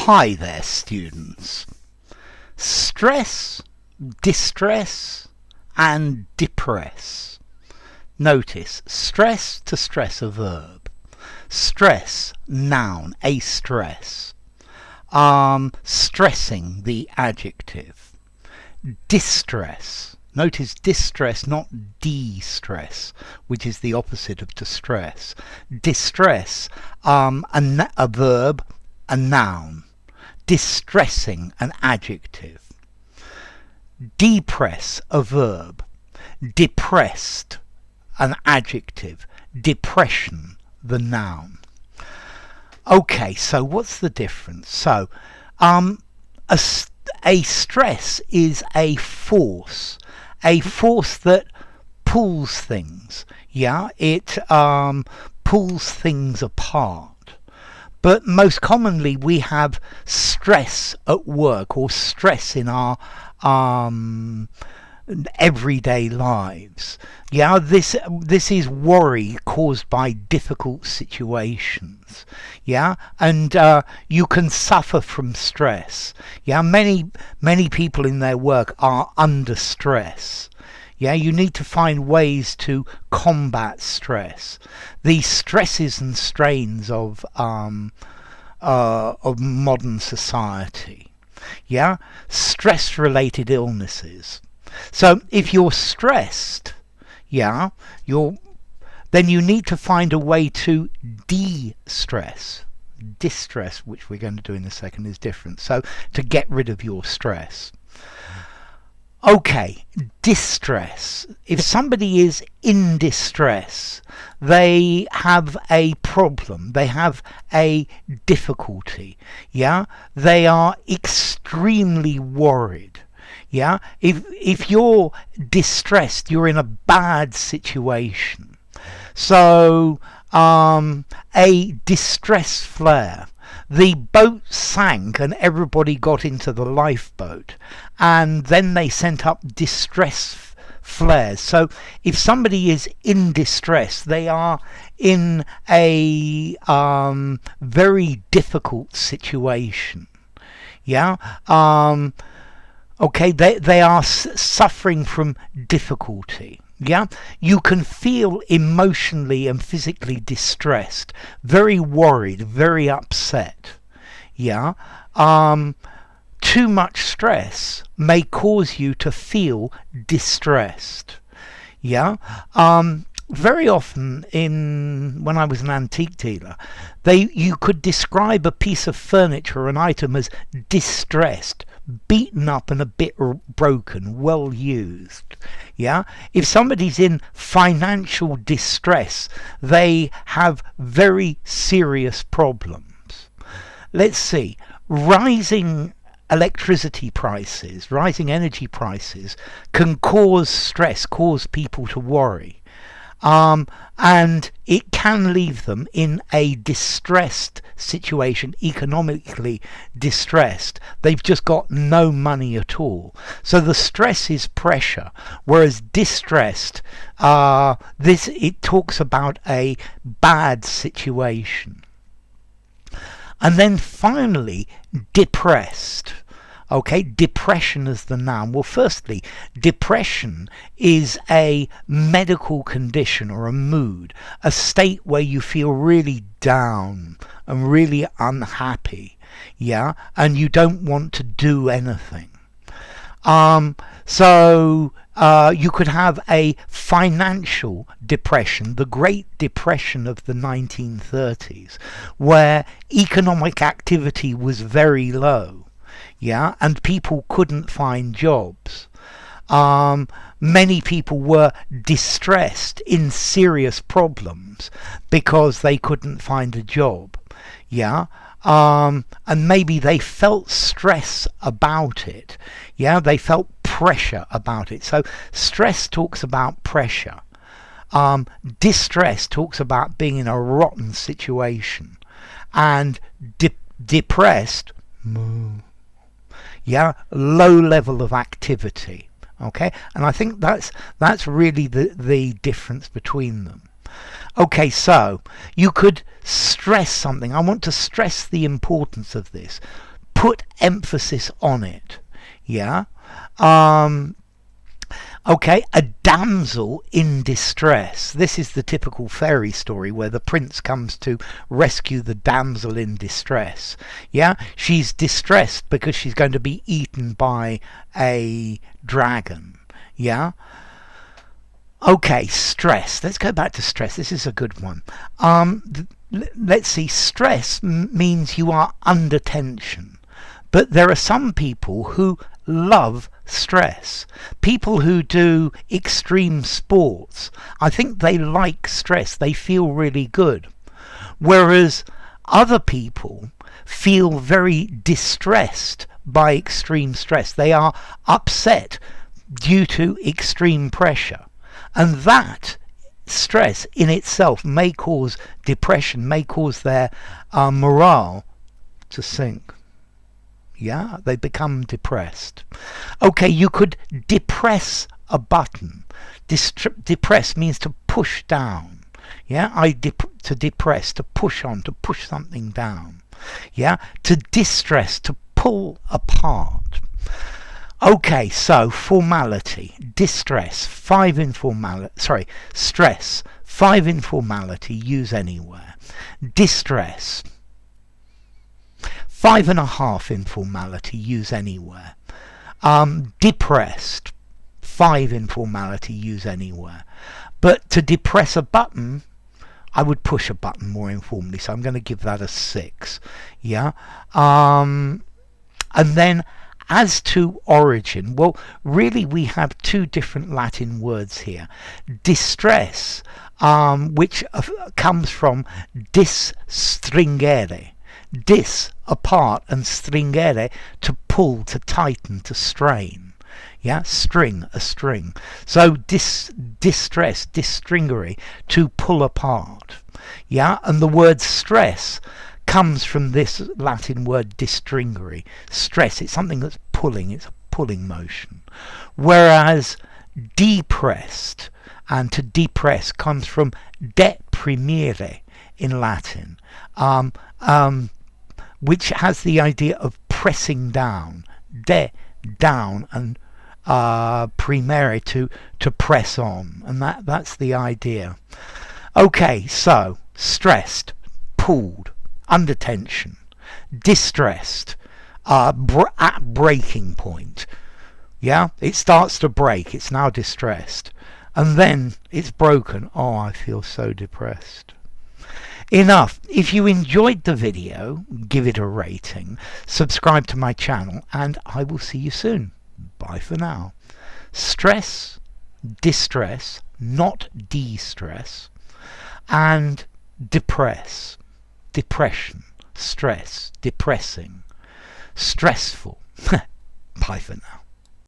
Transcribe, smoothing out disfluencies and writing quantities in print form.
Hi there, students. Stress, distress, and depress. Notice, stress to stress, a verb. Stress, noun, a stress. Stressing, the adjective. Distress. Notice distress, not de-stress, which is the opposite of distress. Distress, a verb, a noun. Distressing, an adjective. Depress, a verb. Depressed, an adjective. Depression, the noun. Okay, so what's the difference? So, a stress is a force that pulls things. Yeah, it pulls things apart. But most commonly we have stress at work or stress in our everyday lives. Yeah, this is worry caused by difficult situations. Yeah, and you can suffer from stress. Yeah, many people in their work are under stress. Yeah, you need to find ways to combat stress. The stresses and strains of modern society. Yeah, stress-related illnesses. So if you're stressed, yeah, then you need to find a way to de-stress. Distress, which we're going to do in a second, is different. So to get rid of your stress. Okay, distress. If somebody is in distress, they have a problem, they have a difficulty, yeah? They are extremely worried, yeah? If you're distressed, you're in a bad situation. So, a distress flare. The boat sank and everybody got into the lifeboat, and then they sent up distress flares. So if somebody is in distress, they are in a very difficult situation. Yeah. Okay. They are suffering from difficulty. Yeah, you can feel emotionally and physically distressed, very worried, very upset. Yeah, too much stress may cause you to feel distressed. Yeah, very often when I was an antique dealer, you could describe a piece of furniture or an item as distressed, beaten up and a bit broken, well used. Yeah, if somebody's in financial distress, they have very serious problems. Let's see, rising electricity prices, rising energy prices can cause stress, cause people to worry. And it can leave them in a distressed situation, economically distressed. They've just got no money at all. So the stress is pressure, whereas distressed, it talks about a bad situation. And then finally, depressed. Okay, depression as the noun. Well, firstly, depression is a medical condition or a mood, a state where you feel really down and really unhappy, yeah, and you don't want to do anything. So you could have a financial depression, the Great Depression of the 1930s, where economic activity was very low. Yeah, and people couldn't find jobs. Many people were distressed, in serious problems, because they couldn't find a job. Yeah, and maybe they felt stress about it. Yeah, they felt pressure about it. So stress talks about pressure. Distress talks about being in a rotten situation, and depressed. Yeah, low level of activity. Okay, and I think that's really the difference between them. Okay, so you could stress something. I want to stress the importance of this. put emphasis on it. Yeah. Okay, a damsel in distress. This is the typical fairy story where the prince comes to rescue the damsel in distress. Yeah, she's distressed because she's going to be eaten by a dragon. Yeah. Okay, stress. Let's go back to stress. This is a good one. Let's see. Stress means you are under tension. But there are some people who love stress. People who do extreme sports, I think they like stress. They feel really good. Whereas other people feel very distressed by extreme stress. They are upset due to extreme pressure. And that stress in itself may cause depression, may cause their morale to sink. Yeah, they become depressed. Okay, you could depress a button. Depress means to push down. Yeah, to depress, to push on, to push something down. Yeah, to distress, to pull apart. Okay, so formality, distress, 5 informality, stress, 5 informality, use anywhere. Distress, 5.5 informality, use anywhere. Depressed, 5 informality, use anywhere. But to depress a button, I would push a button more informally, so I'm going to give that a 6. Yeah. And then as to origin, well, really we have 2 different Latin words here. Distress, which comes from disstringere. Dis, apart, and stringere, to pull, to tighten, to strain. Yeah, string, a string. So distress, distringery, to pull apart. Yeah, and the word stress comes from this Latin word distringery. Stress, it's something that's pulling, it's a pulling motion. Whereas depressed, and to depress comes from deprimere in Latin, which has the idea of pressing down, down, and primere, to press on, and that's the idea. Okay, so stressed, pulled, under tension, distressed, at breaking point. Yeah, it starts to break, it's now distressed, and then it's broken. Oh, I feel so depressed. Enough. If you enjoyed the video, give it a rating, subscribe to my channel, and I will see you soon. Bye for now. Stress, distress, not de-stress, and depress, depression, stress, depressing, stressful. Bye for now.